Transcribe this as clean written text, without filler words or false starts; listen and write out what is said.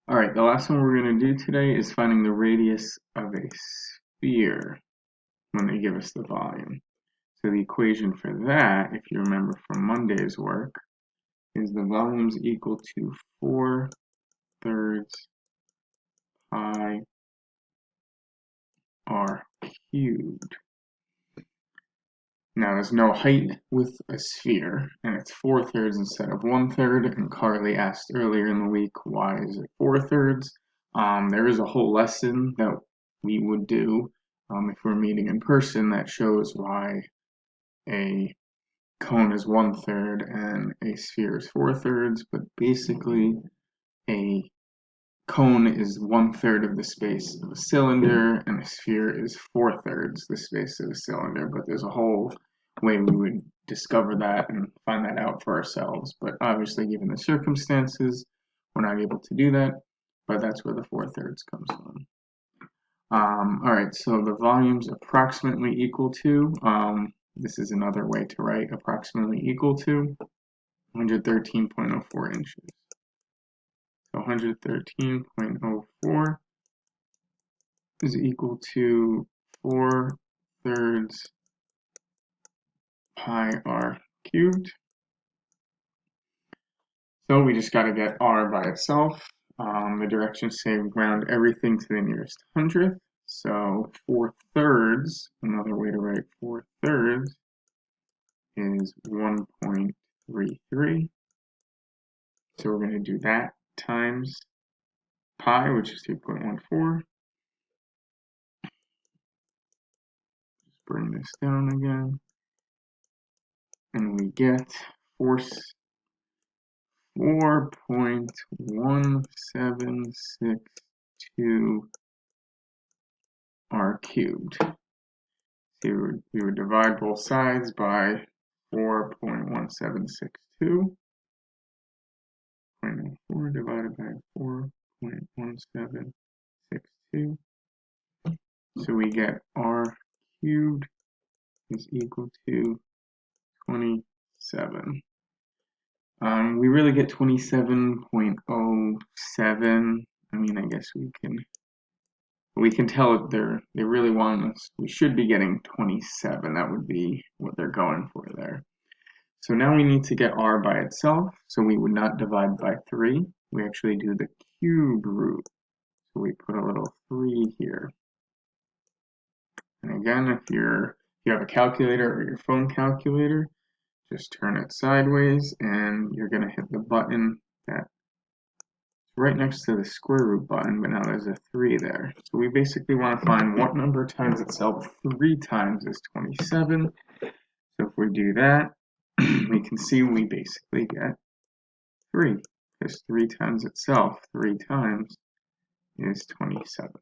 Alright, the last one we're going to do today is finding the radius of a sphere when they give us the volume. So the equation for that, if you remember from Monday's work, is the volume is equal to 4/3 pi r cubed. Now there's no height with a sphere, and it's 4/3 instead of 1/3, and Carly asked earlier in the week, why is it 4/3? There is a whole lesson that we would do if we're meeting in person that shows why a cone is 1/3 and a sphere is 4/3, but basically a cone is 1/3 of the space of a cylinder and a sphere is 4/3 the space of a cylinder, but there's a whole way we would discover that and find that out for ourselves, but obviously given the circumstances we're not able to do that, but that's where the 4/3 comes from. Alright, so the volume's approximately equal to, this is another way to write approximately equal to 113.04 inches. So 113.04 is equal to 4/3 pi r cubed. So we just got to get r by itself. The directions say round everything to the nearest hundredth. So 4/3, another way to write 4/3 is 1.33. So we're going to do that times pi, which is 2.14. Just bring this down again. And we get 4.1762 r cubed. So we would divide both sides by 4.1762. 0.04 divided by 4.1762. So we get r cubed is equal to 27. We really get 27.07. I mean, I guess we can tell they really want us. We should be getting 27. That would be what they're going for there. So now we need to get r by itself. So we would not divide by 3. We actually do the cube root. So we put a little 3 here. And again, if you have a calculator or your phone calculator, just turn it sideways and you're going to hit the button that's right next to the square root button, but now there's a 3 there. So we basically want to find what number times itself 3 times is 27. So if we do that, we can see we basically get 3, because 3 times itself 3 times is 27.